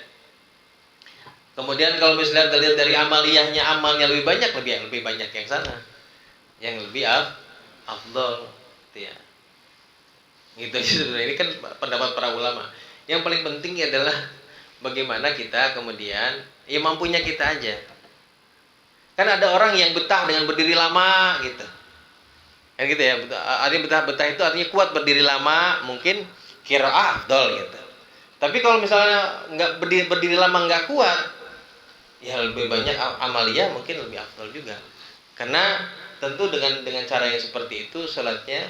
Kemudian kalau misalnya dilihat dari amaliyahnya, amalnya lebih banyak yang sana. Yang lebih afdol gitu ya. Gitu sebenarnya, ini kan pendapat para ulama. Yang paling penting adalah bagaimana kita kemudian ya mampunya kita aja. Kan ada orang yang betah dengan berdiri lama gitu. Kan gitu ya. Artinya betah itu artinya kuat berdiri lama, mungkin qiraah afdal gitu. Tapi kalau misalnya nggak berdiri lama nggak kuat, ya lebih banyak amaliyah mungkin lebih afdal juga. Karena tentu dengan cara yang seperti itu salatnya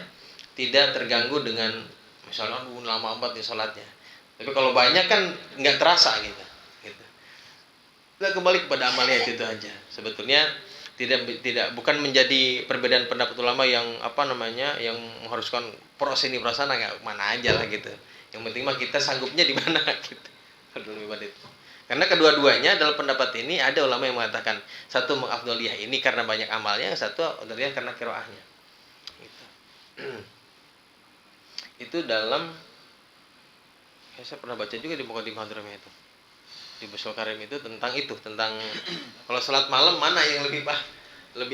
tidak terganggu dengan misalnya lama amat di salatnya. Tapi kalau banyak kan nggak terasa gitu. Kita kembali kepada amaliyah itu aja. Sebetulnya bukan menjadi perbedaan pendapat ulama yang yang mengharuskan poros ini perasaan nggak mana aja lah gitu. Yang penting mah kita sanggupnya di mana gitu. Karena kedua-duanya dalam pendapat ini ada ulama yang mengatakan satu mengafdaliyah ini karena banyak amalnya, satu afdaliyah karena qiraahnya. Gitu. Itu dalam saya pernah baca juga di Muqaddimah Hadramiyah itu. Di Bushul Karim itu tentang kalau salat malam mana yang lebih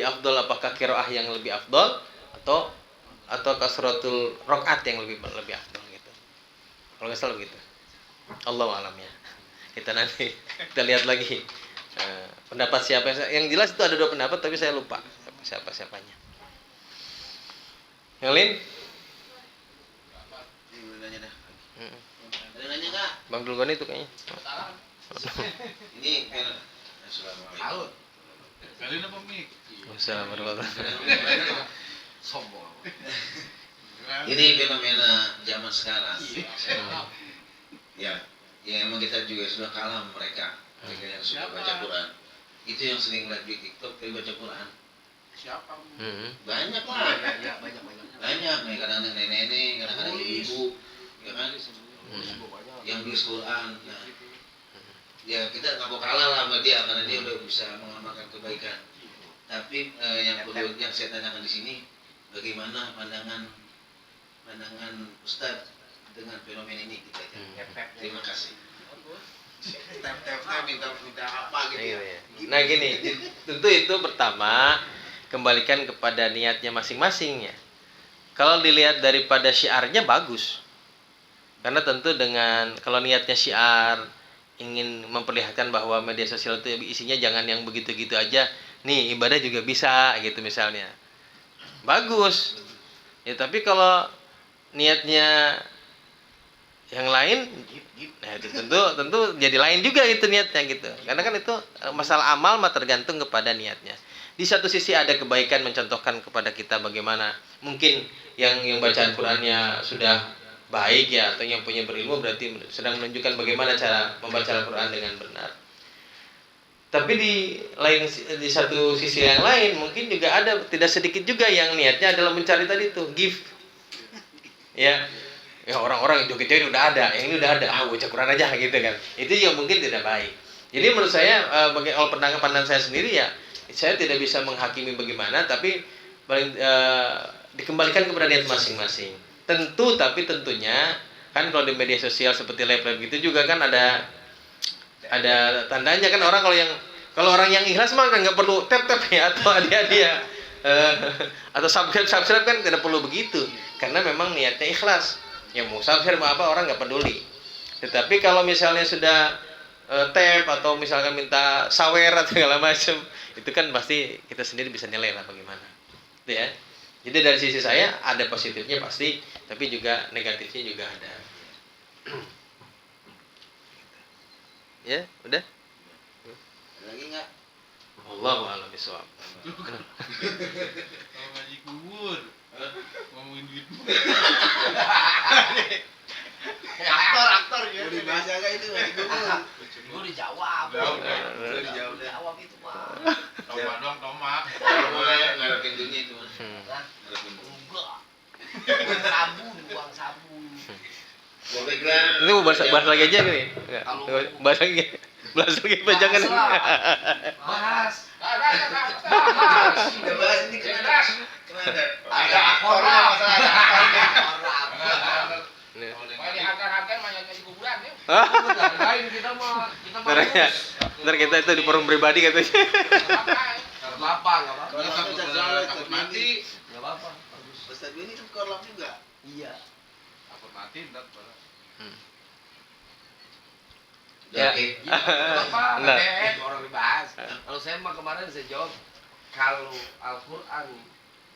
afdal, apakah qiraah yang lebih afdal atau kasratul rakaat yang lebih afdal gitu. Kalau nggak salah begitu. Allahu a'lam ya. Kita lihat lagi pendapat siapa yang jelas itu ada dua pendapat tapi saya lupa siapanya. Yang lain? Ada nanya nggak? Bang Dulgoni itu kayaknya. Ini Assalamualaikum. Kalian apa mik? Assalamualaikum. Sombong. Ini fenomena zaman sekarang. Ya, emang kita juga sudah kalah sama mereka yang suka baca Quran. Itu yang sering live di TikTok tapi baca Quran. Siapa? Banyak lah. Banyak nih, kadang-kadang nenek-nenek, kadang-kadang ibu-ibu, ya kan? Yang tulis Quran. Nah, ya kita nggak mau kalah lah sama dia karena dia udah bisa mengamalkan kebaikan. Tapi yang saya tanyakan di sini, bagaimana pandangan Ustadz dengan fenomena ini kita terima kasih. Minta apa gitu ya. Nah gini, tentu itu pertama kembalikan kepada niatnya masing-masing ya. Kalau dilihat daripada syiarnya bagus. Karena tentu kalau niatnya syiar ingin memperlihatkan bahwa media sosial itu isinya jangan yang begitu-gitu aja. Nih ibadah juga bisa gitu misalnya. Bagus. Ya tapi kalau niatnya yang lain, nah itu tentu jadi lain juga itu niatnya gitu. Karena kan itu masalah amal mah tergantung kepada niatnya. Di satu sisi ada kebaikan mencontohkan kepada kita bagaimana mungkin yang bacaan Qurannya sudah baik ya atau yang punya berilmu berarti sedang menunjukkan bagaimana cara membaca Al-Quran dengan benar. Tapi di satu sisi yang lain mungkin juga ada tidak sedikit juga yang niatnya adalah mencari tadi itu gift. Ya orang-orang yang joget-joget udah ada, yang ini udah ada, baca Quran aja gitu kan. Itu yang mungkin tidak baik. Jadi menurut saya kalau pandangan saya sendiri ya saya tidak bisa menghakimi bagaimana, tapi dikembalikan kepada niat masing-masing. Tapi tentunya kan kalau di media sosial seperti live gitu juga kan ada tandanya kan kalau orang yang ikhlas mah kan nggak perlu tap ya atau hadiah atau subscribe kan tidak perlu begitu karena memang niatnya ikhlas. Ya mau subscribe apa orang nggak peduli. Tetapi kalau misalnya sudah tap atau misalkan minta sawer atau segala macam itu kan pasti kita sendiri bisa nilai lah bagaimana. Gitu ya. Jadi dari sisi saya ada positifnya pasti, tapi juga negatifnya juga ada. Ya, udah? Ada lagi nggak? Allahu a'lam bishawab. Kalau ngaji kubur, ngomongin duit. Aktor ya. Udah bahasa nggak itu ngaji kubur? Gue dijawab. Udah dijawab. Jawab itu mah. Tomak. Kalau boleh nggak ada pintunya itu. Hmm. Buang sabun. Ini mau bahas lagi aja nih. Bahas lagi apa jangan. Bahas ini kemana? Ada aktornya masalah. Di harga-harga banyak di kuburan ya. Lain kita mah Ntar kita itu di forum pribadi katanya. lapang apa? Kalau takut mati, Enggak apa-apa. Ustaz ini kan korlap juga. Iya. takut mati ntar. Ya. Oke. Apa? Enggak. Orang dibahas. Kalau saya mah kemarin saya jawab kalau Al-Quran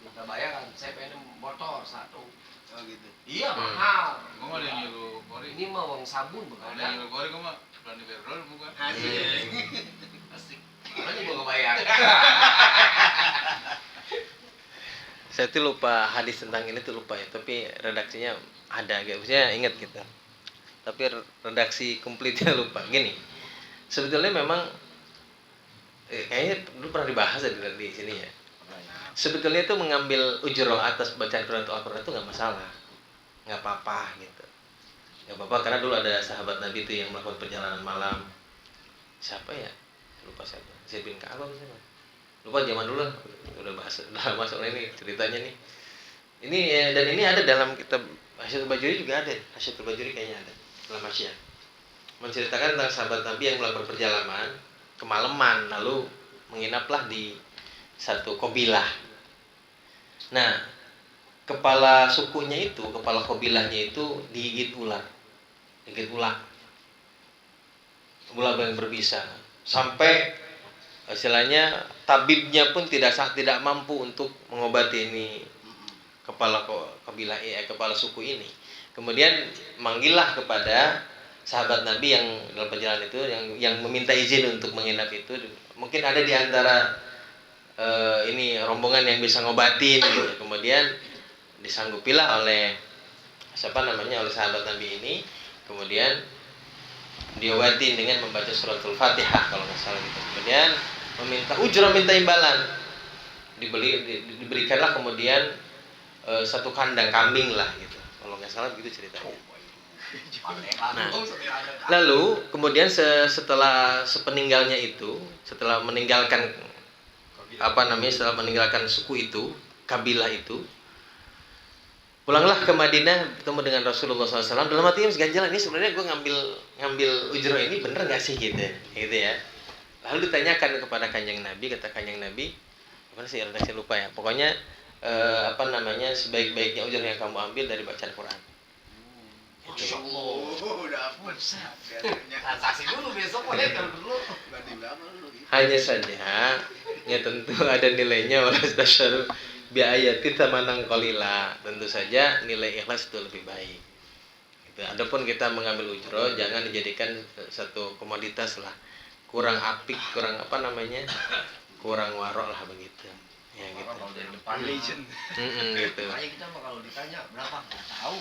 minta bayaran, saya pengen motor satu. Oh gitu. Iya Hmm. mahal. Gua mah ada yang nyuruh Kori. Ini mah uang sabun Ada yang bukan? nyuruh Kori, gua mah berani berrol bukan. Asik. Mana gua nggak bayar? Saya tuh lupa hadis tentang ini tuh lupa ya, tapi redaksinya ada gitu. Maksudnya ingat gitu. Tapi redaksi komplitnya lupa. Gini. Sebetulnya memang kayaknya dulu pernah dibahas ya di sini ya. Sebetulnya itu mengambil ujroh atas bacaan Quran atau Al-Quran itu nggak masalah, nggak apa-apa gitu, nggak apa-apa karena dulu ada sahabat Nabi itu yang melakukan perjalanan malam. Siapa ya? Lupa siapa. Zaid bin Ka'ab apa siapa? Lupa zaman dulu lah. Udah bahas udah masuk ini ceritanya nih. Ini dan ini ada dalam kitab Hasyatul Bajuri juga ada. Hasyatul Bajuri kayaknya ada dalam Hasyiah. Menceritakan tentang sahabat Nabi yang melakukan perjalanan kemalaman lalu menginaplah di satu kabilah. Nah, kepala sukunya itu, kepala kabilahnya itu digigit ular. Digigit ular. Ular yang berbisa. Sampai istilahnya tabibnya pun tidak mampu untuk mengobati ini kepala kabilah kepala suku ini. Kemudian manggillah kepada sahabat Nabi yang dalam perjalanan itu yang meminta izin untuk menginap itu. Mungkin ada di antara ini rombongan yang bisa ngobatin gitu. Kemudian disanggupilah oleh oleh sahabat Nabi ini, kemudian diobatin dengan membaca suratul Fatihah kalau nggak salah gitu. Kemudian meminta ujrah, minta imbalan, diberikanlah kemudian satu kandang kambing lah gitu kalau nggak salah begitu ceritanya. Nah, lalu kemudian setelah sepeninggalnya itu, setelah meninggalkan setelah meninggalkan suku itu, kabilah itu, pulanglah ke Madinah bertemu dengan Rasulullah SAW. Dalam hatinya ganjalan, ini sebenarnya gue ngambil ujroh ini bener nggak sih gitu ya. Lalu ditanyakan kepada Kanjeng Nabi, kata Kanjeng Nabi, gimana sih redaksi lupa ya. Pokoknya sebaik-baiknya ujroh yang kamu ambil dari bacaan Quran. Masya Allah. Dapet. Transaksi dulu besok boleh kalau dulu. Hanya saja ya tentu ada nilainya walas dasar biayati tamanang qalila. Tentu saja nilai ikhlas itu lebih baik. Gitu. Adapun kita mengambil ujroh jangan dijadikan satu komoditas lah. Kurang apik, kurang kurang warok lah begitu. Ya gitu. Kalau dari depan Legend. Gitu. makanya kita mah kalau ditanya berapa nggak tahu.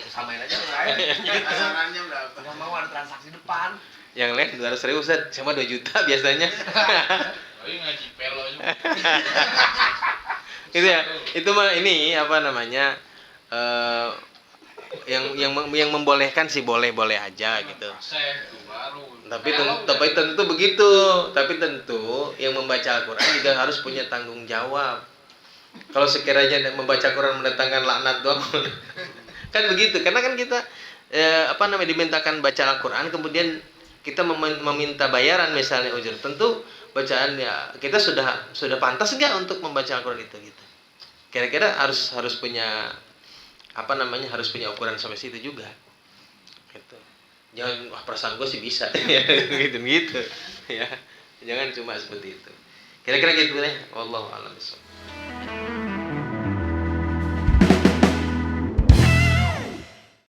Samain aja lain. Sasarannya berapa? Nggak mau ada transaksi depan. Yang lain 200.000 Ustaz, sama 2 juta biasanya. Oh iya ngaji pelo aja. Itu ya, itu mah ini yang membolehkan sih boleh-boleh aja gitu. Seh, baru. Tapi tentu begitu. Tapi tentu yang membaca Al-Quran juga harus punya tanggung jawab. Kalau sekiranya membaca Quran mendatangkan laknat doang, kan begitu. Karena kan kita dimintakan baca Al-Quran, kemudian kita meminta bayaran misalnya ujur. Tentu bacaan ya kita sudah pantas enggak untuk membaca Al-Quran itu gitu. Kira-kira harus punya harus punya ukuran sampai situ juga. Gitu. Jangan perasaan gue sih bisa gitu ya. Jangan cuma seperti itu. Kira-kira gitu deh. Wallahu a'lam bishawab.